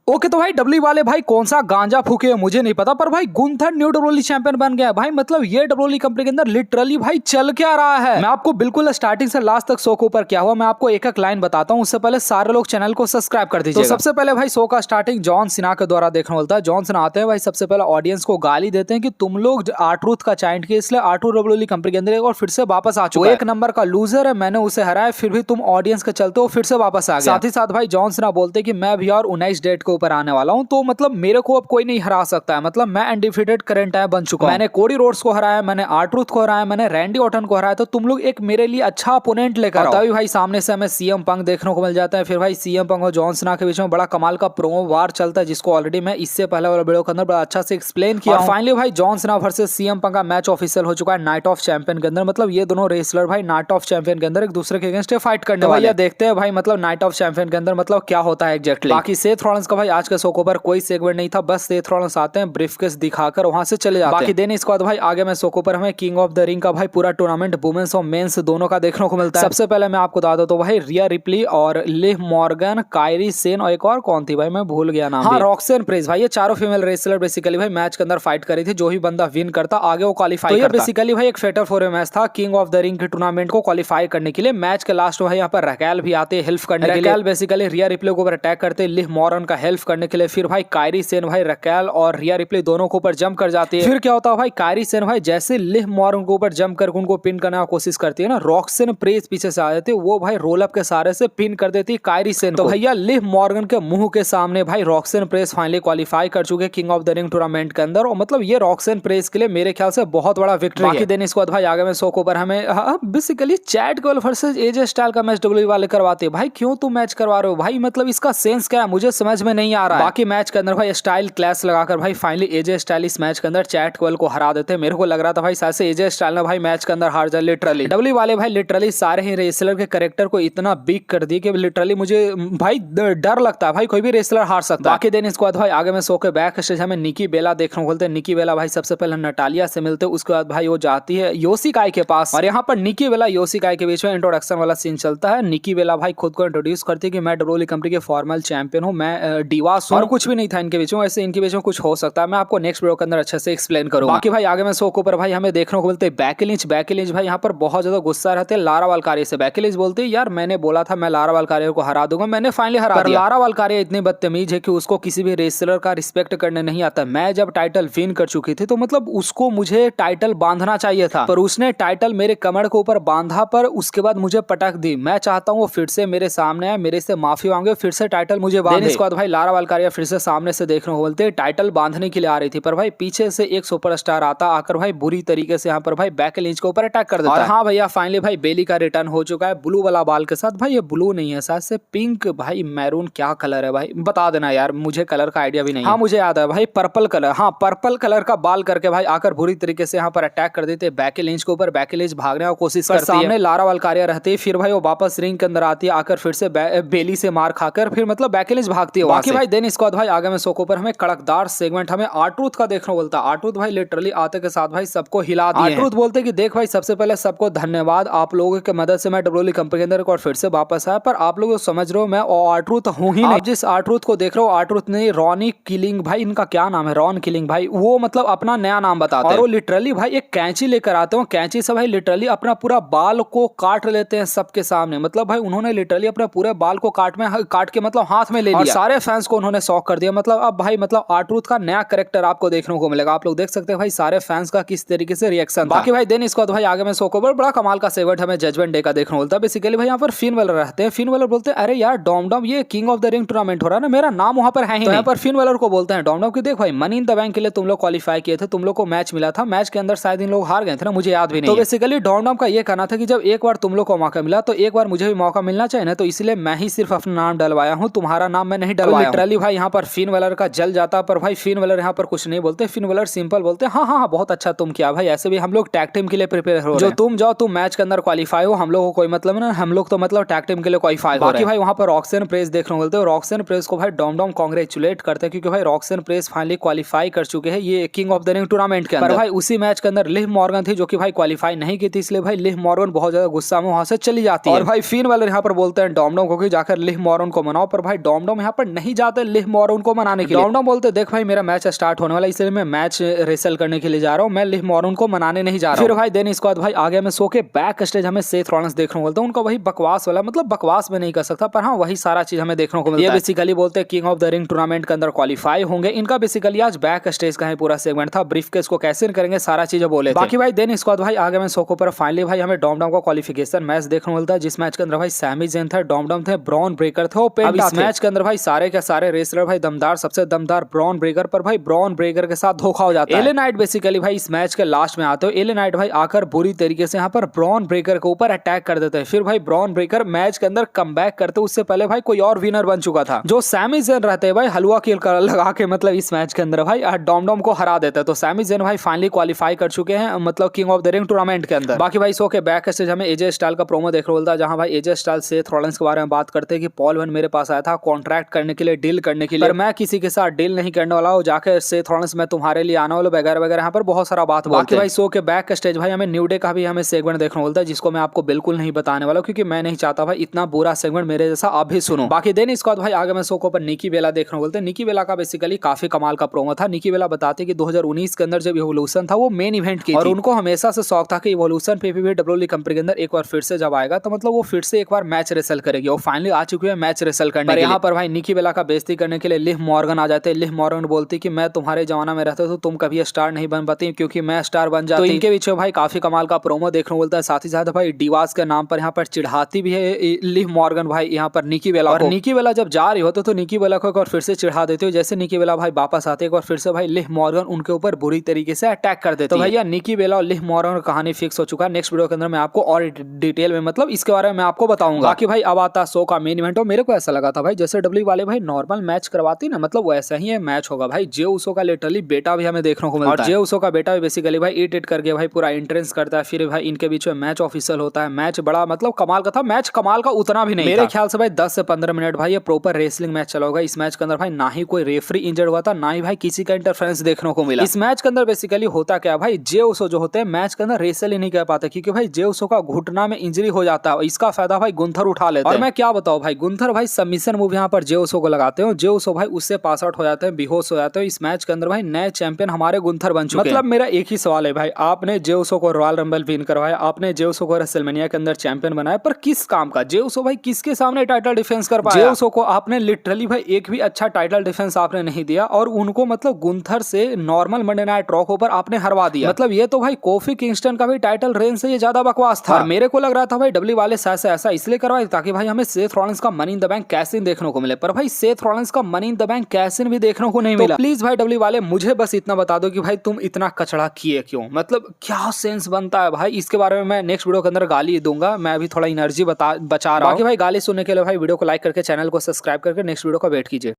Okay तो भाई W वाले भाई कौन सा गांजा फूके है मुझे नहीं पता, पर भाई गुंथर न्यू डब्ल्यू चैंपियन बन गया है भाई। मतलब ये डब्ल्यू कंपनी के अंदर लिटरली भाई चल क्या रहा है। मैं आपको बिल्कुल स्टार्टिंग से लास्ट तक शो के ऊपर क्या हुआ मैं आपको एक एक लाइन बताता हूँ। उससे पहले सारे लोग चैनल को सब्सक्राइब कर दीजिए। तो सबसे पहले भाई शो का स्टार्टिंग जॉन सिना के द्वारा देखने होता है। जॉन सिना आते हैं भाई, सबसे पहले ऑडियंस को गाली देते हैं कि तुम लोग आर-ट्रूथ का चैंट किए, इसलिए आर-ट्रूथ डब्ल्यू कंपनी के अंदर एक और फिर से वापस आ चुका है। एक नंबर का लूजर है, मैंने उसे हराया, फिर भी तुम ऑडियंस के चलते हो फिर से वापस आ गया। साथ ही साथ भाई जॉन सिना बोलते हैं कि मैं भी और 19 डेट के ऊपर आने वाला हूँ, तो मतलब मेरे को अब कोई नहीं हरा सकता है। मतलब मैं अनडिफीटेड करंट टाइम बन चुका हूं। मैंने कोडी रोड्स को हराया, मैंने आर-ट्रूथ को हराया, मैंने रैंडी ऑर्टन को हराया, तो तुम लोग एक मेरे लिए अच्छा अपोनेंट लेकर आओ। तभी भाई सामने से हमें सीएम पंक देखने को मिल जाता है। फिर भाई सीएम पंक और जॉन सिना के बीच में बड़ा कमाल का प्रोमो वार चलता है, जिसको ऑलरेडी मैं इससे पहले वाला वीडियो के अंदर बड़ा अच्छा से एक्सप्लेन किया। और फाइनली भाई John Cena versus CM Punk का मैच ऑफिशियल हो चुका है नाइट ऑफ चैंपियन के अंदर। मतलब ये दोनों रेसलर भाई नाइट ऑफ चैंपियन के अंदर एक दूसरे के अगेंस्ट फाइट करने वाले हैं। देखते हैं भाई मतलब नाइट ऑफ चैंपियन के अंदर मतलब क्या होता है एग्जैक्टली। बाकी सेथ रॉलिंस का भाई आज के शो के ऊपर कोई सेगमेंट नहीं था, बस सेथ रॉलिंस आते हैं, ब्रीफकेस दिखाकर वहां से चले जाते हैं। बाकी दिन इसके बाद भाई आगे में शो के ऊपर हमें किंग ऑफ द रिंग का भाई पूरा टूर्नामेंट वुमेन्स और मेंस दोनों का देखने को मिलता है। सबसे पहले मैं आपको बता दूं तो भाई रिया रिप्ली और लिव मॉर्गन, कायरी सेन और एक और कौन थी भाई मैं भूल गया नाम। हाँ, रॉक्सेन प्रेस भाई, ये चारों फीमेल रेसलर बेसिकली भाई मैच के अंदर फाइट करी थी। जो ही बंदा विन करता आगे वो क्वालिफाई करता। बेसिकली भाई एक फेटर फोर मैच था किंग ऑफ द रिंग के टूर्नामेंट को क्वालिफाई करने के लिए। मैच के लास्ट में यहाँ पर रैकेल भी आते हैं हेल्प करने के लिए। बेसिकली रिया रिप्ली को ऊपर अटैक करते लिव मॉर्गन का हेल्प करने के लिए। फिर भाई कायरी सेन भाई रैकेल और रिया रिप्ली दोनों को ऊपर जंप कर जाती है। फिर क्या होता है भाई कायरी सेन भाई जैसे लिव मॉर्गन को ऊपर जंप कर उनको पिन करने की कोशिश करती है ना, रॉक्सेन प्रेस पीछे से आ जाती है, वो भाई रोल अप के सहारे से पिन कर देती है कायरी सेन। तो भैया लिव मॉर्गन के मुंह के सामने भाई रॉक्सेन प्रेस फाइनली क्वालिफाई कर चुके king of the ring tournament के अंदर। और मतलब ये रॉक्सेन प्रेस के लिए मेरे ख्याल से बहुत बड़ा विक्ट्री है। बाकी दिन इसके बाद भाई आगे में शो के ऊपर हमें बेसिकली चैट गर्ल वर्सेस एजे स्टाइल का मैच डब्ल्यू वाले करवाते हैं। भाई क्यों तुम मैच करवा रहे हो भाई, मतलब इसका सेंस क्या है मुझे समझ में नहीं आ रहा है। बाकी मैच के अंदर भाई स्टाइल क्लैश लगाकर भाई फाइनली एजे स्टाइल इस मैच के अंदर चैट गर्ल को हरा देते हैं। मेरे को लग रहा था भाई शायद से एजे स्टाइल ने भाई मैच के अंदर हार जाए। लिटरली डब्ल्यू वाले भाई लिटरली सारे ही रेसलर के कैरेक्टर को इतना बिग कर दिए कि लिटरली मुझे भाई डर लगता है भाई कोई भी रेसलर हार सकता है। बाकी दिन इसके बाद भाई आगे में शो के बैक स्टेज हमें निकी बेला देखने को मिलते हैं। निकी बेला भाई सबसे पहले नटालिया से मिलते हैं, उसके बाद भाई वो जाती है योशिकाई के पास और यहाँ पर निकी बेला योशिकाई के बीच में इंट्रोडक्शन वाला सीन चलता है। निकी बेला भाई खुद को इंट्रोड्यूस करती है कि मैं डब्ल्यू कंपनी के फॉर्मल चैंपियन हूँ, मैं डिवास हूँ, और कुछ भी नहीं था इनके बीच में। वैसे इनके बीच में कुछ हो सकता है, मैं आपको नेक्स्ट वीडियो के अंदर अच्छे से एक्सप्लेन करूंगा। बाकी भाई आगे में शो के ऊपर भाई हमें देखने को मिलते हैं बैकी लिंच। बैकी लिंच भाई यहाँ पर बहुत ज्यादा गुस्सा रहते हैं लारा वालकारिया से। बैकी लिंच बोलते हैं यार मैंने बोला था मैं लारा वालकारिया को हरा दूंगा, मैंने फाइनली हरा दिया। लारा वालकारिया इतनी बदतमीज है कि उसको किसी भी रेसलर का रिस्पेक्ट करने नहीं आता। मैं जब टाइटल विन कर चुकी थी तो मतलब उसको मुझे टाइटल बांधना चाहिए था, पर उसने टाइटल मेरे कमर के ऊपर बांधा, पर उसके बाद मुझे पटक दी। मैं चाहता हूँ वो फिर से मेरे सामने आए, मेरे से माफी मांगे, फिर से टाइटल मुझे बांधे। इसके बाद भाई लारा वालकारिया फिर से सामने से देखने को बोलते टाइटल बांधने के लिए आ रही थी, पर भाई पीछे से एक सुपरस्टार आता, आकर भाई बुरी तरीके से यहाँ पर भाई बैकी लिंच के ऊपर अटैक कर देता है। हाँ भैया फाइनली भाई बेली का रिटर्न हो चुका है ब्लू वाला बाल के साथ। भाई ये ब्लू नहीं है, शायद से पिंक, भाई मैरून क्या कलर है भाई बता देना यार, मुझे कलर का आइडिया भी नहीं। हाँ मुझे याद है भाई पर्पल कलर, हाँ पर्पल कलर का बाल करके भाई आकर बुरी तरीके से यहाँ पर अटैक कर देते बैकी लिंच के ऊपर। बैकी लिंच भागने की कोशिश करती है, सामने लारा वालकारिया रहती है, फिर भाई वो वापस रिंग के अंदर आती है, आकर फिर से बेली से मार खाकर फिर मतलब बैकी लिंच भागती है। बाकी भाई दिन इसके बाद भाई आगे में शो के ऊपर हमें कड़कदार सेगमेंट हमें आर-ट्रूथ का देखने को बोलता है। आर-ट्रूथ भाई लिटरली आते के साथ भाई सबको हिला दिए। आर-ट्रूथ बोलते कि देख भाई सबसे पहले सबको धन्यवाद, आप लोगों की मदद से मैं डब्ल्यू कंपनी के अंदर एक और फिर से वापस आया, पर आप लोग समझ रहे हो मैं आर-ट्रूथ हूँ ही नहीं। जिस आर-ट्रूथ को देख रहे हो आर-ट्रूथ नहीं, रॉनी किलिंग भाई इनका क्या नाम है, रॉन किलिंग भाई, वो मतलब अपना नया नाम बताते हैं और वो लिटरली भाई एक कैंची लेकर आते हो, कैंची से भाई लिटरली अपना पूरा बाल को काट लेते हैं सबके सामने। मतलब भाई उन्होंने लिटरली अपने पूरे बाल को काट के मतलब हाथ में ले लिया और सारे फैंस को उन्होंने शॉक कर दिया। मतलब अब भाई मतलब आर-ट्रूथ का नया कैरेक्टर आपको देखने को मिलेगा। आप लोग देख सकते हैं भाई सारे फैंस का किस तरीके से रिएक्शन। बाकी भाई दिन इसके बाद भाई आगे में शो को बड़ा कमाल का सेगमेंट हमें जजमेंट डे का देखने को मिलता है। बेसिकली भाई यहाँ पर फिन वेलर रहते हैं, फिन वेलर बोलते हैं अरे यार डॉम डॉम ये king of the ring tournament हो रहा है ना, मेरा नाम वहाँ पर है ही नहीं। यहाँ पर फिन वेलर को बोलते हैं डॉम डॉम की देख भाई मनी इन द बैंक के लिए तुम लोग क्वालिफाई किए थे, तुम लोग को मैच मिला था, मैच के अंदर शायद इन लोग हार गए थे ना, मुझे याद भी नहीं। तो बेसिकली डॉम डॉम का ये कहना था कि जब एक बार तुम लोग को मौका मिला तो एक बार मुझे भी मौका मिलना चाहिए ना, तो इसलिए मैं ही सिर्फ अपना नाम डलवाया हूँ, तुम्हारा नाम मैं नहीं डलवाया। लिटरली भाई यहाँ पर फिन वेलर का जल जाता, पर भाई फिन वेलर यहाँ पर कुछ नहीं बोलते। फिन वेलर सिंपल बोलते हाँ हाँ बहुत अच्छा तुम किया भाई, ऐसे भी हम लोग टैग टीम के लिए प्रिपेयर हो, जो तुम जाओ तुम मैच के अंदर क्वालिफाई हो, हम लोग को कोई मतलब ना, हम लोग तो मतलब टैग टीम के लिए क्वालिफाई हो। बाकी भाई वहाँ पर रॉक्सेन प्रेस देखने को मिलते हैं, रॉक्सेन प्रेस को भाई डॉम डॉम कांग्रेचुलेट करते हैं क्योंकि भाई रॉक्सेन प्रेस फाइनली क्वालिफाई कर चुके हैं ये king of the ring tournament के अंदर। पर भाई उसी मैच के अंदर लिव मॉर्गन थी जो कि भाई क्वालिफाई नहीं की थी, इसलिए भाई लिव मॉर्गन बहुत ज्यादा गुस्सा में वहां से चली जाती है और भाई फिन वेलर यहाँ पर बोलते हैं डॉम डॉम को कि जाकर लिव मॉर्गन को मनाओ, पर भाई डॉम डॉम यहाँ पर नहीं नहीं जाते लिव मॉर्गन को मनाने के लिए। डॉम बोलते देख भाई मेरा मैच स्टार्ट होने वाला, इसलिए मैं मैच रेसल करने के लिए जा रहा हूँ, मैं लिव मॉर्गन को मनाने नहीं जा रहा हूँ। फिर भाई देन इसके बाद भाई आगे में सो के बैक स्टेज हमें सेथ रॉलिंस देखने को मिलता है। उनका वही बकवास वाला, मतलब बकवास में नहीं कर सकता पर हाँ वही सारा चीज हमें देखने को मिलता है। ये बेसिकली बोलते हैं king of the ring tournament के अंदर क्वालिफाई होंगे। इनका बेसिकली आज बैक स्टेज का ही पूरा सेगमेंट था, ब्रीफकेस को कैसे करेंगे सारा चीजें बोले थे। बाकी भाई देन इसके बाद भाई आगे में सो के ऊपर फाइनली भाई हमें डॉम का क्वालिफिकेशन मैच देखने को मिलता है, जिस मैच के अंदर भाई सैमी ज़ेन थे, डॉम थे, ब्रॉन ब्रेकर थे, अब इस मैच के अंदर भाई सारे के सारे रेसलर भाई दमदार, सबसे दमदार ब्रॉन ब्रेकर, पर भाई ब्रॉन ब्रेकर के साथ धोखा हो जाता है। एले नाइट बेसिकली भाई इस मैच के लास्ट में आते हो, एले नाइट भाई आकर बुरी तरीके से यहाँ पर ब्रॉन ब्रेकर के ऊपर अटैक कर देते हैं। फिर भाई ब्रॉन ब्रेकर मैच के अंदर कमबैक करते, उससे पहले भाई कोई और विनर बन चुका था जो सैमी ज़ेन रहते हैं भाई हलवा की लगा के, मतलब इस मैच के अंदर भाई डॉम को हरा देता है। तो सैमी ज़ेन भाई फाइनली क्वालिफाई कर चुके हैं, मतलब king of the ring tournament के अंदर। बाकी भाई सो के बैक स्टेज हमें एजे स्टाइल का प्रोमो देखने को मिलता है, जहां भाई एजे स्टाइल सेथ रॉलिंस के बारे में बात करते हैं कि पॉल वेन मेरे पास आया था कॉन्ट्रैक्ट करने के लिए, डील करने के लिए, पर मैं किसी के साथ डील नहीं करने वाला हूं, जाके सेथ रॉलिंस मैं तुम्हारे लिए आने वाला वगैरह वगैरह, यहाँ पर बहुत सारा बात। बाकी भाई सो के बैक स्टेज भाई हमें न्यू डे का भी हमें सेगमेंट देखने को मिलता है, जिसको मैं आपको बिल्कुल नहीं बताने वाला क्योंकि मैं नहीं चाहता भाई इतना बुरा सेगमेंट मेरे जैसा आप भी सुनो। बाकी देन इसके बाद भाई आगे में सो के ऊपर निकी बेला देखने को मिलते हैं। निकी बेला का बेसिकली काफी कमाल का प्रोमो था। निकी बेला बताते कि 2019 के अंदर जब इवोल्यूशन था वो मेन इवेंट की और उनको हमेशा से शौक था कि इवोल्यूशन पे भी डब्ल्यूडब्ल्यूई कंपनी के अंदर एक बार फिर से जब आएगा तो मतलब वो फिर से एक बार मैच रेसल करेगी, और फाइनली आ चुकी है मैच रेसल करने के लिए। यहाँ पर भाई निकी बेला का बेइज्जती करने के लिए लिव मॉर्गन आ जाते हैं। लिव मॉर्गन बोलती कि मैं तुम्हारे जमाना में रहता तो तुम कभी स्टार नहीं बन पाती क्योंकि मैं स्टार बन जाती। तो इनके बीच भाई काफी कमाल का प्रोमो देखने को मिलता है। साथ ही साथ भाई डिवास के नाम पर यहाँ पर चिढ़ाती भी है लिव मॉर्गन भाई यहाँ पर निकी बेला, और निकी बेला जब जा रही होते तो निकी बेला को एक बार फिर से चिढ़ा देते हो। जैसे निकी बेला भाई वापस आते एक बार फिर से भाई लिव मॉर्गन उनके ऊपर बुरी तरीके से अटैक कर देते। तो भैया निकी बेला और लिव मॉर्गन कहानी फिक्स हो चुका है। नेक्स्ट वीडियो के अंदर मैं आपको और डिटेल में मतलब इसके बारे में मैं आपको बताऊंगा। बाकी भाई अब आता शो का मेन इवेंट, और मेरे को ऐसा लगा था भाई जैसे डब्ल्यू वाले भाई नॉर्मल मैच करवाती ना, मतलब वैसा ही मैच होगा भाई। जे उसो का लिटरली बेटा भी हमें देखने को मिलता है, और जे उसो का बेटा भी बेसिकली भाई ईट करके भाई पूरा एंट्रेंस करता है। फिर भाई इनके बीच में मैच ऑफिशियल होता है। मैच बड़ा मतलब कमाल का था। मैच कमाल का उतना भी नहीं, मेरे ख्याल से भाई 10 से 15 मिनट भाई ये प्रॉपर रेसलिंग मैच चला होगा। इस मैच के अंदर भाई ना ही कोई रेफरी इंजर्ड हुआ था, ना ही भाई किसी का इंटरफेरेंस देखने को मिला। इस मैच के अंदर बेसिकली होता क्या भाई, जे उसो जो होते हैं मैच के अंदर रेसल ही नहीं कर पाते क्योंकि भाई जे उसो का घुटना में इंजरी हो जाता है। इसका फायदा भाई गुंथर उठा लेते हैं। और मैं क्या बताऊं भाई, गुंथर भाई सबमिशन मूव यहाँ पर जे उसो को लगाते हो, जे उसो भाई उससे पास आउट हो जाते हैं, बेहोश हो जाते हैं। इस मैच के अंदर भाई नए चैंपियन हमारे गुंथर बन चुके हैं। मतलब मेरा एक ही सवाल है भाई, आपने जे उसो को रॉयल रंबल विन करवाया, आपने जे उसो को रेसलमेनिया के अंदर चैंपियन बनाया, पर किस काम का? जे उसो भाई किसके सामने टाइटल डिफेंस कर पाया? जे उसो को आपने लिटरली भाई एक भी अच्छा टाइटल डिफेंस आपने नहीं दिया, और उनको मतलब गुंथर से नॉर्मल मंडे नाइट रॉ ऊपर आपने हरवा दिया। मतलब ये तो भाई कोफी किंगस्टन का भी टाइटल रेन से ये ज्यादा बकवास था। और मेरे को लग रहा था भाई डब्ल्यू वाले ऐसा इसलिए करवाए ताकि भाई हमें सेथ रॉलिंस का money in the bank cash in देखने को मिले, पर भाई सेथ रॉलिंस का money in the bank cash in भी देखने को नहीं मिला। प्लीज भाई डब्ल्यू वाले मुझे बस इतना बता दो कि भाई तुम इतना कचड़ा किए क्यों, मतलब क्या सेंस बनता है भाई। इसके बारे में मैं नेक्स्ट वीडियो के अंदर गाली दूंगा, मैं अभी थोड़ा एनर्जी बचा रहा हूँ। बाकी भाई गाली सुनने के लिए भाई वीडियो को लाइक करके चैनल को सब्सक्राइब करके नेक्स्ट वीडियो का वेट कीजिए।